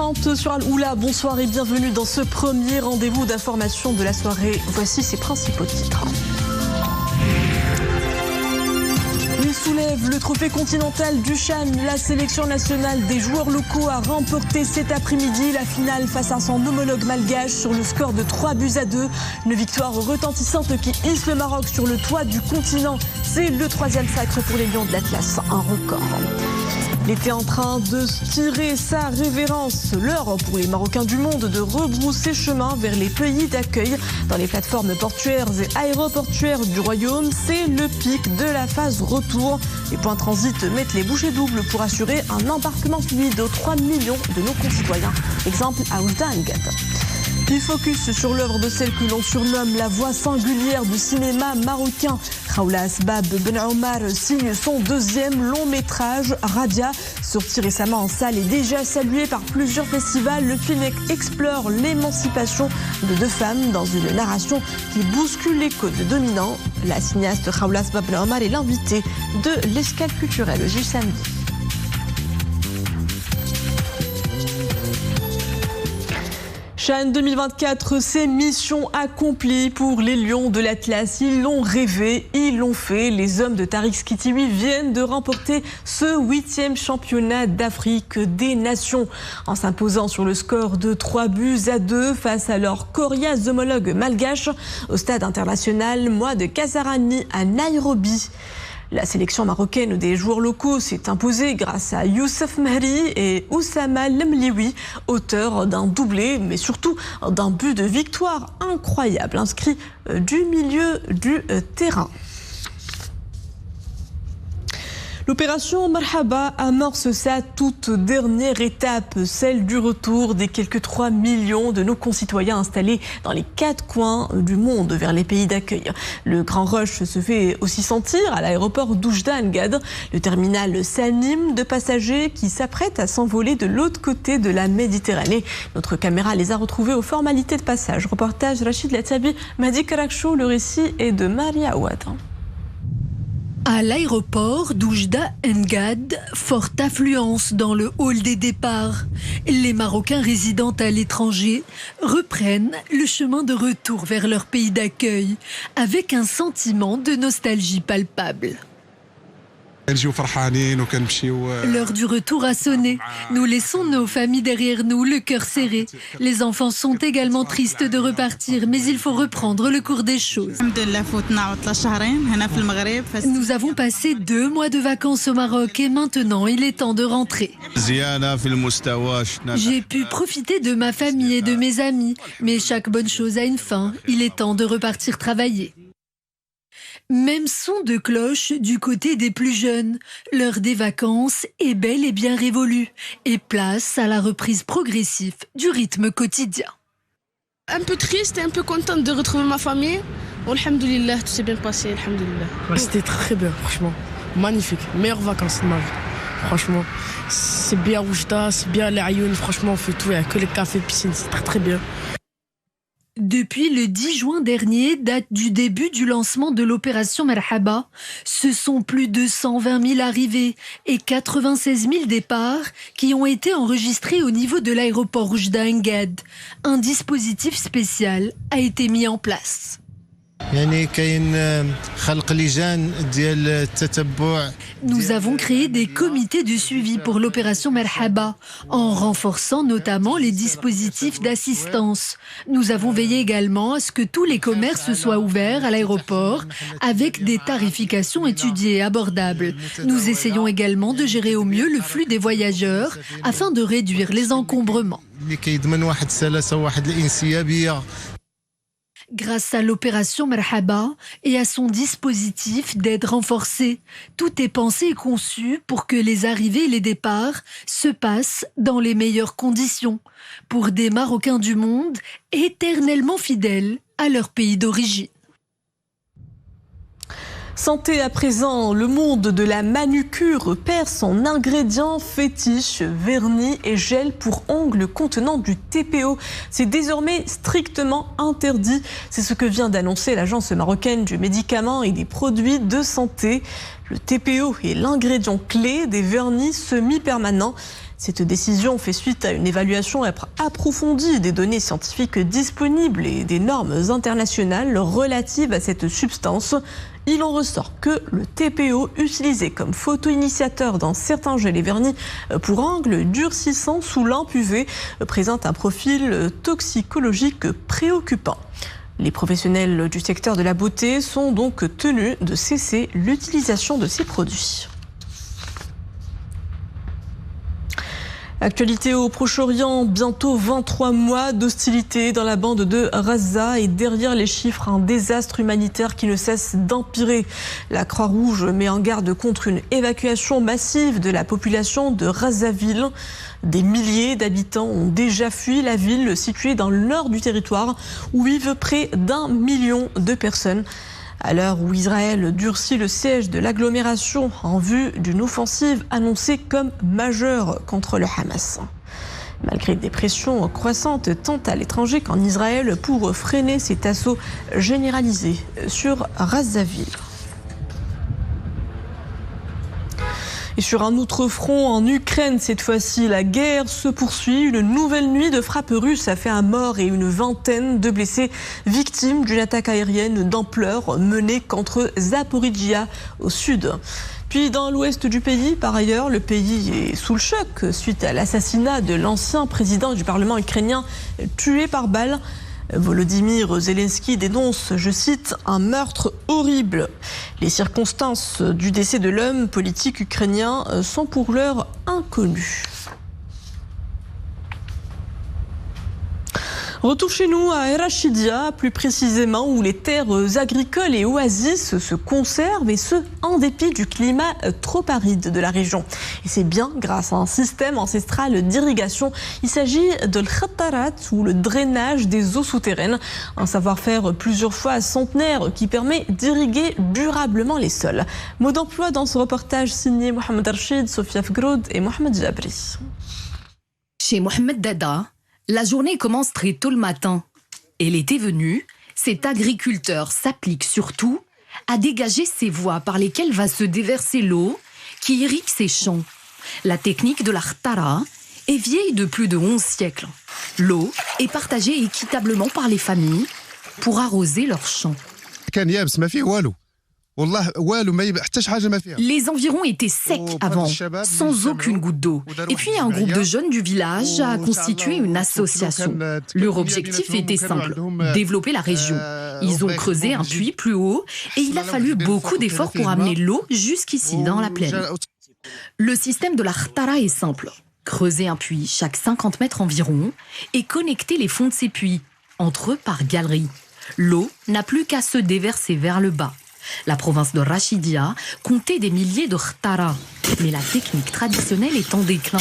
8h30 sur Al-Oula. Bonsoir et bienvenue dans ce premier rendez-vous d'information de la soirée. Voici ses principaux titres. Il soulève le trophée continental du Chan. La sélection nationale des joueurs locaux a remporté cet après-midi la finale face à son homologue malgache sur le score de 3-2. Une victoire retentissante qui hisse le Maroc sur le toit du continent. C'est le 3e sacre pour les Lions de l'Atlas, un record. L'été en train de tirer sa révérence. L'heure pour les Marocains du monde de rebrousser chemin vers les pays d'accueil dans les plateformes portuaires et aéroportuaires du Royaume. C'est le pic de la phase retour. Les points transit mettent les bouchées doubles pour assurer un embarquement fluide aux 3 millions de nos concitoyens. Exemple à Oujda Ngad. Puis focus sur l'œuvre de celle que l'on surnomme la voix singulière du cinéma marocain. Khaoula Asbab Ben Omar signe son 2e long métrage, Radia, sorti récemment en salle et déjà salué par plusieurs festivals. Le film explore l'émancipation de 2 femmes dans une narration qui bouscule les codes dominants. La cinéaste Khaoula Asbab Ben Omar est l'invitée de l'escale culturelle du samedi. Chan 2024, c'est mission accomplie pour les Lions de l'Atlas. Ils l'ont rêvé, ils l'ont fait. Les hommes de Tariq Skitiwi viennent de remporter ce 8e championnat d'Afrique des Nations en s'imposant sur le score de 3-2 face à leur coriace homologue malgache au stade international Mouad Kasarani à Nairobi. La sélection marocaine des joueurs locaux s'est imposée grâce à Youssef Mahri et Oussama Lemlioui, auteurs d'un doublé, mais surtout d'un but de victoire incroyable inscrit du milieu du terrain. L'opération Marhaba amorce sa toute dernière étape, celle du retour des quelques 3 millions de nos concitoyens installés dans les 4 coins du monde vers les pays d'accueil. Le grand rush se fait aussi sentir à l'aéroport d'Oujda Ngad. Le terminal s'anime de passagers qui s'apprêtent à s'envoler de l'autre côté de la Méditerranée. Notre caméra les a retrouvés aux formalités de passage. Reportage Rachid Latabi, Madi Karakchou, le récit est de Maria Ouad. À l'aéroport d'Oujda Ngad, forte affluence dans le hall des départs. Les Marocains résidant à l'étranger reprennent le chemin de retour vers leur pays d'accueil avec un sentiment de nostalgie palpable. L'heure du retour a sonné. Nous laissons nos familles derrière nous, le cœur serré. Les enfants sont également tristes de repartir, mais il faut reprendre le cours des choses. Nous avons passé 2 mois de vacances au Maroc et maintenant il est temps de rentrer. J'ai pu profiter de ma famille et de mes amis, mais chaque bonne chose a une fin. Il est temps de repartir travailler. Même son de cloche du côté des plus jeunes. L'heure des vacances est bel et bien révolue et place à la reprise progressive du rythme quotidien. Un peu triste et un peu contente de retrouver ma famille. Alhamdoulilah, tout s'est bien passé, alhamdoulilah. C'était très bien, franchement. Magnifique. Meilleures vacances de ma vie. Franchement, c'est bien Oujda, c'est bien les Ayoun. Franchement, on fait tout. Il n'y a que les cafés, piscines, c'est très très bien. Depuis le 10 juin dernier, date du début du lancement de l'opération Marhaba, ce sont plus de 120 000 arrivées et 96 000 départs qui ont été enregistrés au niveau de l'aéroport Oujda Ngad. Un dispositif spécial a été mis en place. Nous avons créé des comités de suivi pour l'opération Marhaba, en renforçant notamment les dispositifs d'assistance. Nous avons veillé également à ce que tous les commerces soient ouverts à l'aéroport, avec des tarifications étudiées et abordables. Nous essayons également de gérer au mieux le flux des voyageurs, afin de réduire les encombrements. Grâce à l'opération Marhaba et à son dispositif d'aide renforcée, tout est pensé et conçu pour que les arrivées et les départs se passent dans les meilleures conditions, pour des Marocains du monde éternellement fidèles à leur pays d'origine. Santé à présent, le monde de la manucure perd son ingrédient fétiche, vernis et gel pour ongles contenant du TPO. C'est désormais strictement interdit. C'est ce que vient d'annoncer l'Agence marocaine du médicament et des produits de santé. Le TPO est l'ingrédient clé des vernis semi-permanents. Cette décision fait suite à une évaluation approfondie des données scientifiques disponibles et des normes internationales relatives à cette substance. Il en ressort que le TPO, utilisé comme photoinitiateur dans certains gels et vernis pour angles durcissants sous lampe UV, présente un profil toxicologique préoccupant. Les professionnels du secteur de la beauté sont donc tenus de cesser l'utilisation de ces produits. Actualité au Proche-Orient, bientôt 23 mois d'hostilité dans la bande de Gaza et derrière les chiffres, un désastre humanitaire qui ne cesse d'empirer. La Croix-Rouge met en garde contre une évacuation massive de la population de Razaville. Des milliers d'habitants ont déjà fui la ville située dans le nord du territoire où vivent près d'1 million de personnes. À l'heure où Israël durcit le siège de l'agglomération en vue d'une offensive annoncée comme majeure contre le Hamas. Malgré des pressions croissantes tant à l'étranger qu'en Israël pour freiner cet assaut généralisé sur Razaville. Et sur un autre front, en Ukraine, cette fois-ci, la guerre se poursuit. Une nouvelle nuit de frappes russes a fait un mort et une vingtaine de blessés, victimes d'une attaque aérienne d'ampleur menée contre Zaporijia au sud. Puis dans l'ouest du pays, par ailleurs, le pays est sous le choc suite à l'assassinat de l'ancien président du Parlement ukrainien tué par balle. Volodymyr Zelensky dénonce, je cite, un meurtre horrible. Les circonstances du décès de l'homme politique ukrainien sont pour l'heure inconnues. Retour chez nous à Rachidia, plus précisément, où les terres agricoles et oasis se conservent, et ce, en dépit du climat trop aride de la région. Et c'est bien grâce à un système ancestral d'irrigation. Il s'agit de l'khattarat, ou le drainage des eaux souterraines, un savoir-faire plusieurs fois centenaire qui permet d'irriguer durablement les sols. Mot d'emploi dans ce reportage signé Mohamed Rachid, Sofia Fgroud et Mohamed Jabri. Chez Mohamed Dada, la journée commence très tôt le matin. Et l'été venu, cet agriculteur s'applique surtout à dégager ces voies par lesquelles va se déverser l'eau qui irrigue ses champs. La technique de la khtara est vieille de plus de 11 siècles. L'eau est partagée équitablement par les familles pour arroser leurs champs. Les environs étaient secs avant, sans aucune goutte d'eau. Et puis un groupe de jeunes du village a constitué une association. Leur objectif était simple, développer la région. Ils ont creusé un puits plus haut et il a fallu beaucoup d'efforts pour amener l'eau jusqu'ici dans la plaine. Le système de la khtara est simple. Creuser un puits chaque 50 mètres environ et connecter les fonds de ces puits entre eux par galerie. L'eau n'a plus qu'à se déverser vers le bas. La province de Rachidia comptait des milliers de khtara, mais la technique traditionnelle est en déclin.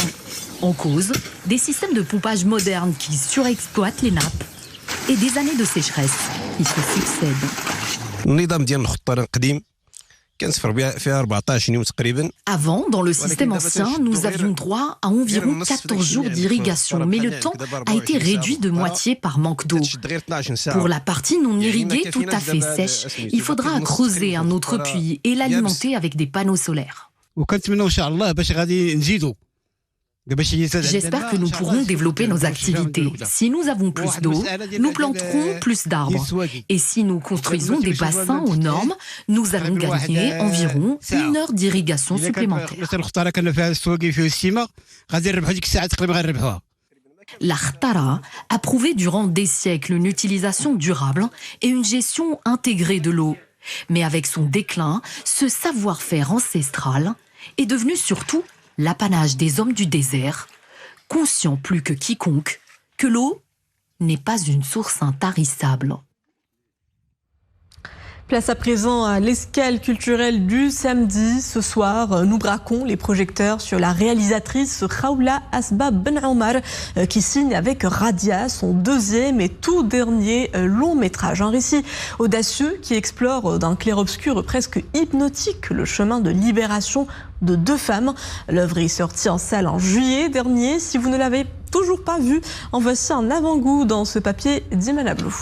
En cause, des systèmes de pompage modernes qui surexploitent les nappes et des années de sécheresse qui se succèdent. Avant, dans le système ancien, nous avions droit à environ 14 jours d'irrigation, mais le temps a été réduit de moitié par manque d'eau. Pour la partie non irriguée tout à fait sèche, il faudra creuser un autre puits et l'alimenter avec des panneaux solaires. J'espère que nous pourrons développer nos activités. Si nous avons plus d'eau, nous planterons plus d'arbres. Et si nous construisons des bassins aux normes, nous allons gagner environ 1 heure d'irrigation supplémentaire. La khtara a prouvé durant des siècles une utilisation durable et une gestion intégrée de l'eau. Mais avec son déclin, ce savoir-faire ancestral est devenu surtout l'apanage des hommes du désert, conscients plus que quiconque que l'eau n'est pas une source intarissable. Place à présent à l'escale culturelle du samedi. Ce soir, nous braquons les projecteurs sur la réalisatrice Khawla Asbab Ben Omar qui signe avec Radia son 2e et tout dernier long métrage. Un récit audacieux qui explore d'un clair-obscur presque hypnotique le chemin de libération de 2 femmes. L'œuvre est sortie en salle en juillet dernier. Si vous ne l'avez toujours pas vue, en voici un avant-goût dans ce papier d'Iman Ablou.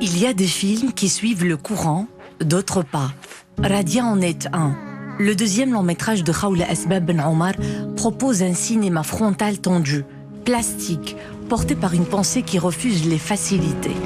Il y y a des films qui suivent le courant, d'autres pas. Radia en est un. Le deuxième long métrage de Khawla Asbab Ben Omar propose un cinéma frontal tendu, plastique, porté par une pensée qui refuse les facilités.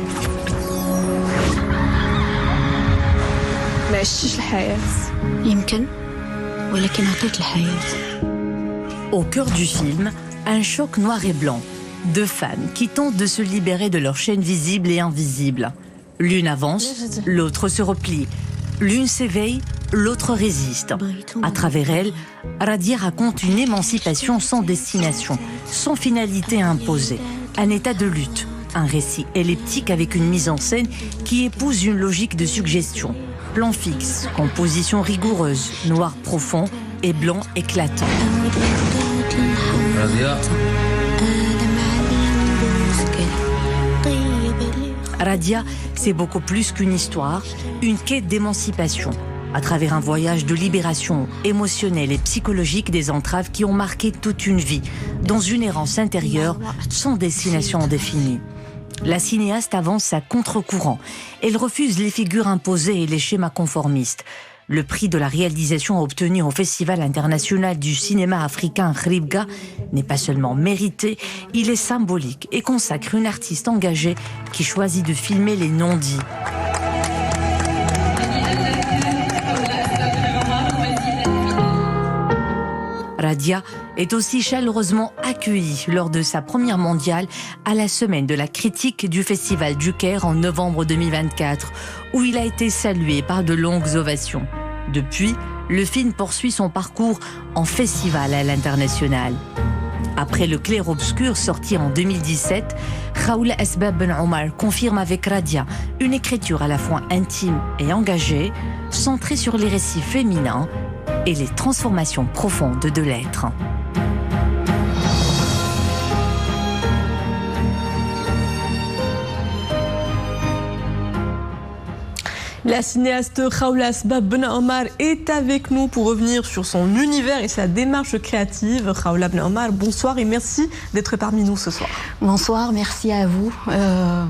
Au cœur du film, un choc noir et blanc. Deux femmes qui tentent de se libérer de leur chaîne visible et invisible. L'une avance, l'autre se replie. L'une s'éveille, l'autre résiste. À travers elle, Radia raconte une émancipation sans destination, sans finalité imposée. Un état de lutte, un récit elliptique avec une mise en scène qui épouse une logique de suggestion. Plan fixe, composition rigoureuse, noir profond et blanc éclatant. Radia. Radia, c'est beaucoup plus qu'une histoire, une quête d'émancipation, à travers un voyage de libération émotionnelle et psychologique des entraves qui ont marqué toute une vie, dans une errance intérieure sans destination définie. La cinéaste avance à contre-courant. Elle refuse les figures imposées et les schémas conformistes. Le prix de la réalisation obtenu au Festival international du cinéma africain Khribga n'est pas seulement mérité, il est symbolique et consacre une artiste engagée qui choisit de filmer les non-dits. Radia est aussi chaleureusement accueillie lors de sa première mondiale à la semaine de la critique du Festival du Caire en novembre 2024, où il a été salué par de longues ovations. Depuis, le film poursuit son parcours en festival à l'international. Après Le Clair-Obscur, sorti en 2017, Khawla Asbab Ben Omar confirme avec Radia une écriture à la fois intime et engagée, centrée sur les récits féminins et les transformations profondes de l'être. La cinéaste Khawla Asbab Ben Omar est avec nous pour revenir sur son univers et sa démarche créative. Khawla Ben Omar, bonsoir et merci d'être parmi nous ce soir. Bonsoir, merci à vous.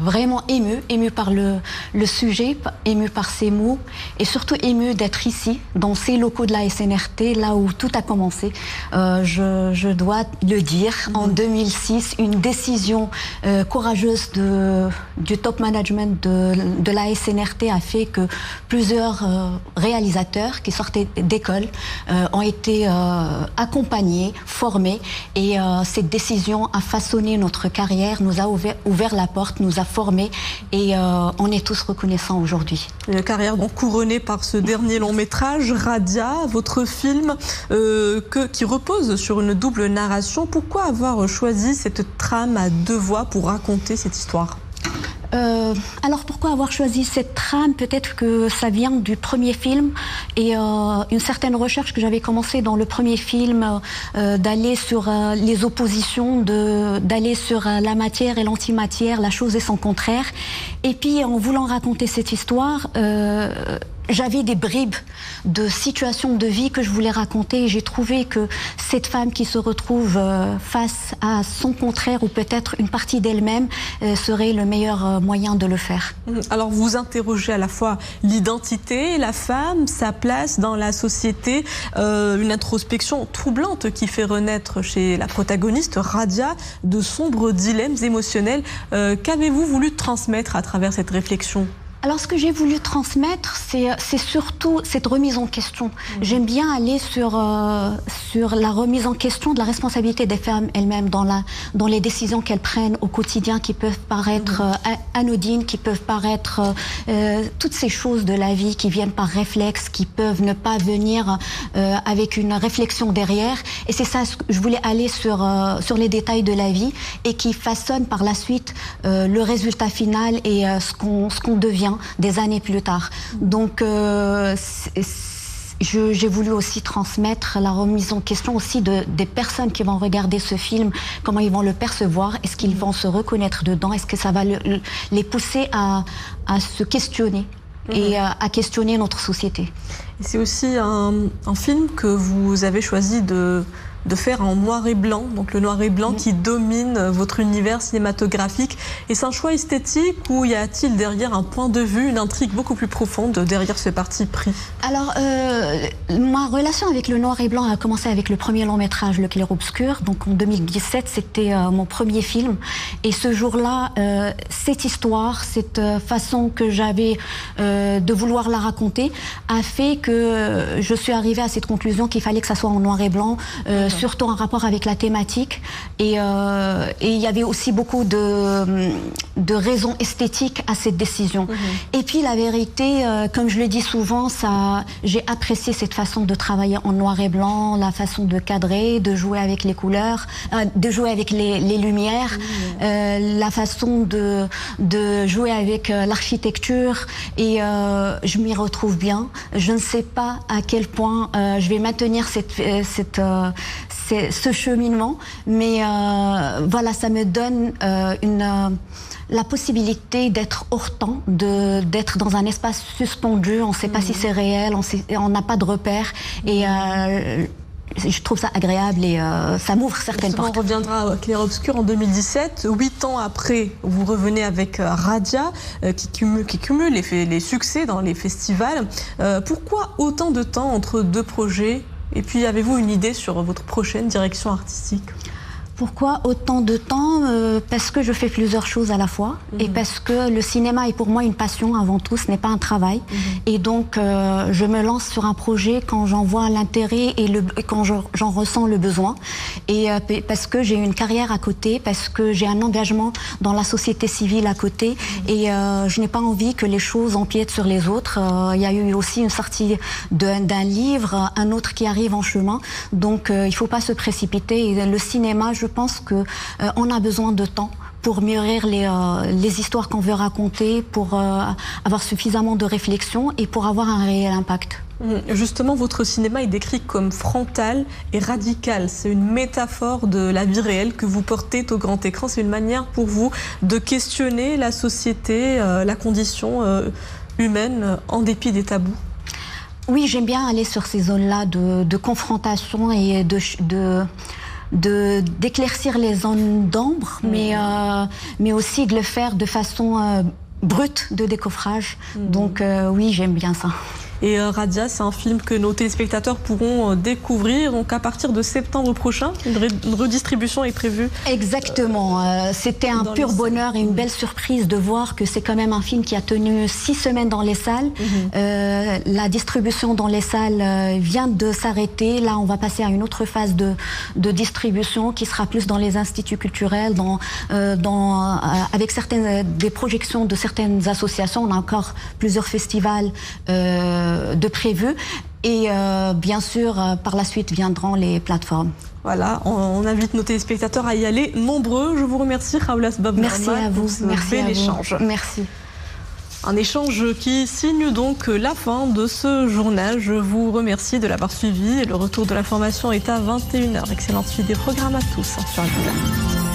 Vraiment émue par le sujet, émue par ces mots et surtout émue d'être ici, dans ces locaux de la SNRT, là où tout a commencé. Je dois le dire, en 2006, une décision courageuse du top management de la SNRT a fait que plusieurs réalisateurs qui sortaient d'école ont été accompagnés, formés et cette décision a façonné notre carrière, nous a ouvert la porte, nous a formés et on est tous reconnaissants aujourd'hui. Une carrière donc couronnée par ce dernier long métrage, Radia, votre film qui repose sur une double narration. Pourquoi avoir choisi cette trame à deux voix pour raconter cette histoire ? Alors pourquoi avoir choisi cette trame? Peut-être que ça vient du premier film et une certaine recherche que j'avais commencé dans le premier film, d'aller sur les oppositions, d'aller sur la matière et l'antimatière, la chose et son contraire. Et puis en voulant raconter cette histoire, j'avais des bribes de situations de vie que je voulais raconter et j'ai trouvé que cette femme qui se retrouve face à son contraire ou peut-être une partie d'elle-même serait le meilleur moyen de le faire. Alors vous interrogez à la fois l'identité, la femme, sa place dans la société, une introspection troublante qui fait renaître chez la protagoniste Radia de sombres dilemmes émotionnels. Qu'avez-vous voulu transmettre à travers cette réflexion ? Alors ce que j'ai voulu transmettre, c'est surtout cette remise en question. J'aime bien aller sur la remise en question de la responsabilité des femmes elles-mêmes dans les décisions qu'elles prennent au quotidien qui peuvent paraître anodines, qui peuvent paraître toutes ces choses de la vie qui viennent par réflexe, qui peuvent ne pas venir avec une réflexion derrière. Et c'est ça, je voulais aller sur les détails de la vie et qui façonnent par la suite le résultat final et ce qu'on devient des années plus tard. Donc j'ai voulu aussi transmettre la remise en question aussi des personnes qui vont regarder ce film, comment ils vont le percevoir, est-ce qu'ils vont se reconnaître dedans, est-ce que ça va les pousser à se questionner et à questionner notre société. C'est aussi un film que vous avez choisi de faire en noir et blanc, donc le noir et blanc qui domine votre univers cinématographique. Et c'est un choix esthétique ou y a-t-il derrière un point de vue, une intrigue beaucoup plus profonde derrière ce parti pris? Alors, ma relation avec le noir et blanc a commencé avec le premier long métrage, Le Clair-Obscur. Donc en 2017, c'était mon premier film. Et ce jour-là, cette histoire, cette façon que j'avais de vouloir la raconter, a fait que je suis arrivée à cette conclusion qu'il fallait que ça soit en noir et blanc, surtout en rapport avec la thématique. Et il y avait aussi beaucoup de raisons esthétiques à cette décision. Et puis la vérité, comme je le dis souvent, j'ai apprécié cette façon de travailler en noir et blanc, la façon de cadrer, de jouer avec les couleurs, de jouer avec les lumières, la façon de jouer avec l'architecture. Et je m'y retrouve bien. Je ne sais pas à quel point je vais maintenir ce cheminement, mais voilà, ça me donne la possibilité d'être hors temps, d'être dans un espace suspendu. On ne sait pas si c'est réel, on n'a pas de repères. Et je trouve ça agréable et ça m'ouvre certaines portes. On reviendra à Clair-Obscur en 2017. 8 ans après, vous revenez avec Radia, qui cumule les succès dans les festivals. Pourquoi autant de temps entre deux projets? Et puis, avez-vous une idée sur votre prochaine direction artistique? Pourquoi autant de temps? Parce que je fais plusieurs choses à la fois et parce que le cinéma est pour moi une passion avant tout, ce n'est pas un travail. Et donc je me lance sur un projet quand j'en vois l'intérêt et quand j'en ressens le besoin. Et parce que j'ai une carrière à côté, parce que j'ai un engagement dans la société civile à côté et je n'ai pas envie que les choses empiètent sur les autres. Il y a eu aussi une sortie d'un livre, un autre qui arrive en chemin. Donc il ne faut pas se précipiter. Et le cinéma, je pense qu'on a besoin de temps pour mûrir les histoires qu'on veut raconter, pour avoir suffisamment de réflexion et pour avoir un réel impact. Justement, votre cinéma est décrit comme frontal et radical. C'est une métaphore de la vie réelle que vous portez au grand écran. C'est une manière pour vous de questionner la société, la condition humaine en dépit des tabous. Oui, j'aime bien aller sur ces zones-là de confrontation et d'éclaircir les zones d'ombre, mais aussi de le faire de façon brute de décoffrage. Donc oui, j'aime bien ça. Et Radia, c'est un film que nos téléspectateurs pourront découvrir. Donc à partir de septembre prochain, une redistribution est prévue. Exactement. C'était un pur bonheur et une belle surprise de voir que c'est quand même un film qui a tenu 6 semaines dans les salles. La distribution dans les salles vient de s'arrêter. Là, on va passer à une autre phase de distribution qui sera plus dans les instituts culturels, avec des projections de certaines associations. On a encore plusieurs festivals de prévus et bien sûr par la suite viendront les plateformes. Voilà, on invite nos téléspectateurs à y aller nombreux. Je vous remercie, Raoula Sbab. Merci à vous. Merci à l'échange. Merci. Un échange qui signe donc la fin de ce journal. Je vous remercie de l'avoir suivi et le retour de l'information est à 21h. Excellente suite des programmes à tous sur Alpha.